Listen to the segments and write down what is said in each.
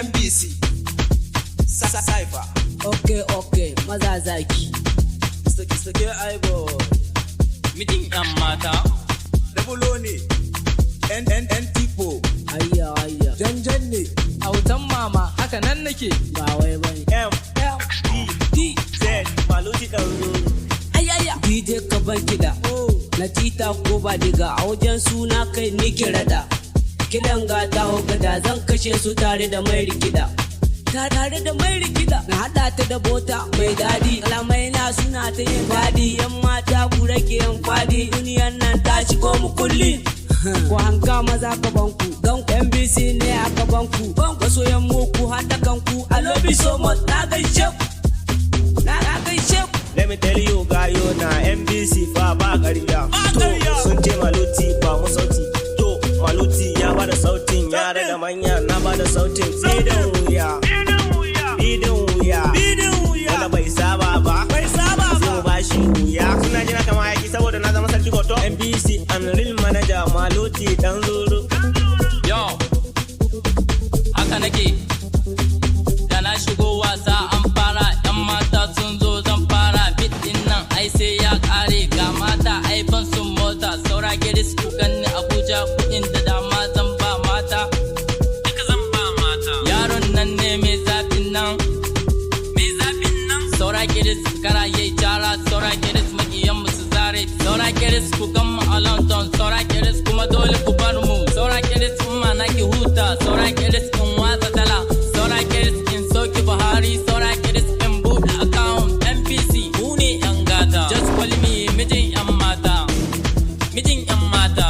MBC Cypher. Okay, maza zaki. Sake aibo. Mijin yan mata. Dabulo ne. N tipo. Ayya. Janjan ne. Autan mama haka nan nake. Ba wai bane. D Z Maluti Kauro. Ayya. DJ ka ban kiɗa. Na tita ko ba diga a wajen suna kai ni kirada. Kidan gata ho gada zan kashe su tare da mai rikida. Tare da mai rikida na hada ta da bota mai dadi. Kalamai na suna ta yin dadi. Yan mata ku rage yan fadi. Duniyan nan ta shigo mu kulli. Ku hanga maza ka banku. Don MBC ne aka banku. Masoyan muku hada kanku. I love you so much. Na gaishe ku. Let me tell you gayo na MBC fa ba ƙarya. Sun ce Maluti ba mu sauti. To Maluti ya bada sautin yare da manya na bada sautin. Bidin wuya. Wanda bai saba ba. Sai mu bashi wuya. Suna jina kama yaki saboda na zama sarki hoto. MBC and real manager Maluti dan zuru. Yo, haka nake. Da na shigo wasa an fara, yan mata sun zo zan fara. Bit din nan ai sai ya kare. Ga mata ai ban sun mota. Saura giris ku ganni Abuja kuɗin da dama zan ba mata. Duka zan ba mata. Yaron nan ne mai zafin nan. Saura giris kara yayi jara. Saura giris makiyan mu su zare. Saura giris ku gan mu a London. Saura giris kuma dole ku bar mu. Saura giris kuma na ki huta. Saura giris in watsa dala. Saura giris in soki Buhari. Saura giris in buɗe account. MPC mu ne yan gata. Just call me mijin yan mata. Mijin yan mata.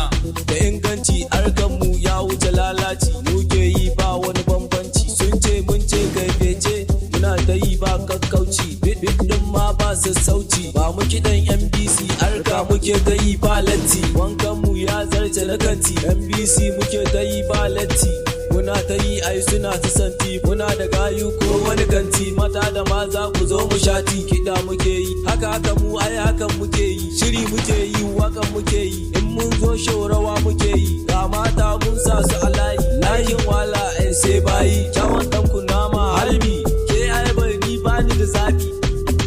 Da inganci harkar mu ya wuce lalaci. Muke yi ba wani bambanci. Sun ce mun ce kai fece. Muna da yi ba kakkauci. Bit din ma ba sassauci. Ba mu kiɗan MBC harka muke da yi ba latti. Wankan mu ya zarce na kanti. MBC muke da yi ba latti. Muna ta yi ai suna ta santi. Muna da gayu ko wani kanti. Mata da maza ku zo mu shati. Kiɗa muke yi haka mu ai hakan muke yi. Shiri muke yi wakan muke yi. In mun zo shorawa muke yi. Ga mata mun sa su a layi. Layin wala ai sai bayi. Kyawun ɗan kunama halbi. Ke ai bai ni bani da zabi.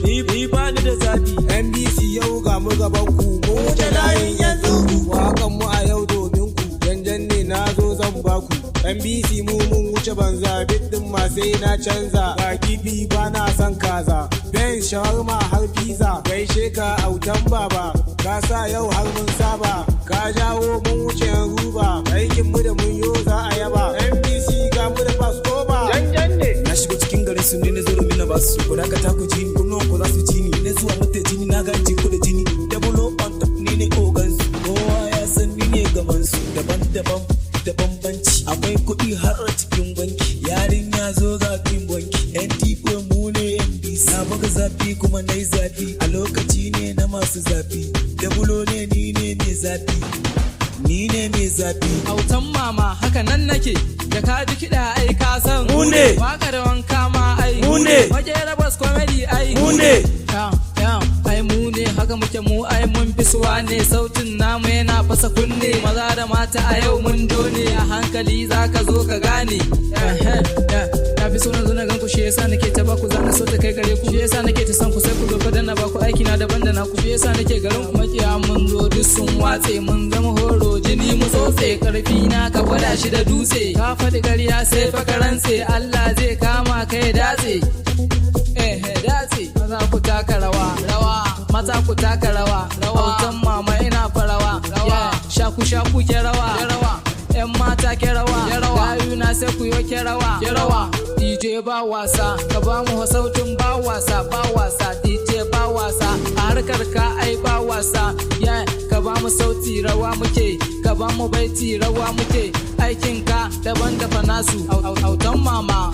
Ni bani da zabi. MBC yau ga mu gaban ku. Mu wuce layin yanzu. Wakan mu a yau domin ku. Janjan ne na zo zan baku. MBC mu mun wuce banza. Bit din ma sai na canza. Ga kifi ba na son kaza. Ben shawarma har pizza. Gaishe ka autan baba. Ka sa yau har mun saba. Ka jawo mun wuce ruba. Aikin mu da mun yo za a yaba. MBC ga mu da pasco ba. Janjan ne. Na shigo cikin garin su ne na zo domin na ba su. Ko da ka ta ku ji ni kunnuwan ku za su ji ni. Na zuwa mata jini na gaji ku da jini. Dabulo on top ni ne ogan su. Kowa ya san ni ne gaban su. Daban-daban da bambanci. Akwai kuɗi har a cikin banki. Yarin ya zo ga kin banki. Yan tipo mu ne MBC. Na buga zafi kuma na yi zafi. A lokaci ne na masu zafi. Dabulo ne ni ne mai zafi. Ni ne mai zafi. Autan mama haka nan nake. Da ka ji kiɗa ai ka san. Mu ne. Waka da wanka ma ai. Mu ne. Majera bas comedy ai. Mu ne. Ai mu ne haka muke mu ai mun fi suwa ne. Sautin namu yana fasa kunne. Maza da mata a yau mun done. A hankali za ka zo ka gane. Na fi so na zo na gan ku shi yasa nake ta baku zana so ta kai gare ku. Shi yasa nake ta san ku sai ku zo fa dan na baku aiki na daban da na ku. Shi yasa nake garin ku makiya mun zo duk sun watse. Mun zama horo jini mu tsotse. Karfi na ka gwada shi da dutse. Ka faɗi ƙarya sai fa karantse. Allah zai kama ka ya datse. Datse. Maza ku taka rawa. Mata ku taka rawa. Autan mama ina farawa. Shaku ke rawa. Yan mata ke rawa. Gayu na sai ku yo ke rawa. DJ ba wasa. Ka ba mu sautin ba wasa. DJ ba wasa. A harkar ka ai ba wasa. Ka ba mu sauti rawa muke. Ka ba mu baiti rawa muke. Aikin ka daban da fa nasu. Autan mama.